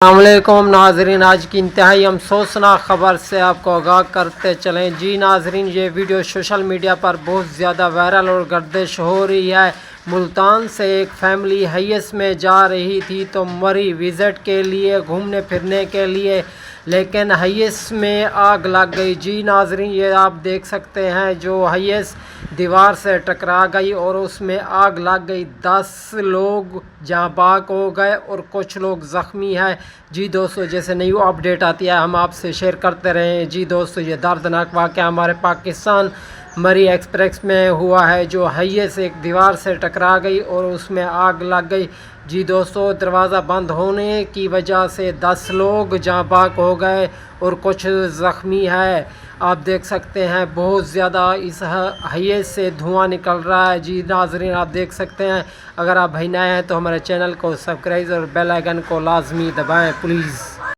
السلام علیکم ناظرین، آج کی انتہائی افسوسناک خبر سے آپ کو آگاہ کرتے چلیں۔ جی ناظرین، یہ ویڈیو سوشل میڈیا پر بہت زیادہ وائرل اور گردش ہو رہی ہے۔ ملتان سے ایک فیملی ہائیس میں جا رہی تھی تو مری وزٹ کے لیے، گھومنے پھرنے کے لیے، لیکن ہائیس میں آگ لگ گئی۔ جی ناظرین، یہ آپ دیکھ سکتے ہیں جو ہائیس دیوار سے ٹکرا گئی اور اس میں آگ لگ گئی۔ 10 لوگ جاں بحق ہو گئے اور کچھ لوگ زخمی ہیں۔ جی دوستو، جیسے نیو اپڈیٹ آتی ہے ہم آپ سے شیئر کرتے رہے ہیں۔ جی دوستو، یہ دردناک واقعہ ہمارے پاکستان مری ایکسپریس میں ہوا ہے، جو ہائیس ایک دیوار سے ٹکرا گئی اور اس میں آگ لگ گئی۔ جی دوستو، دروازہ بند ہونے کی وجہ سے 10 لوگ جاں بحق ہو گئے اور کچھ زخمی ہیں۔ آپ دیکھ سکتے ہیں بہت زیادہ اس ہائیس سے دھواں نکل رہا ہے۔ جی ناظرین، آپ دیکھ سکتے ہیں۔ اگر آپ بھائی نئے ہیں تو ہمارے چینل کو سبسکرائب اور بیل آئیکن کو لازمی دبائیں پلیز۔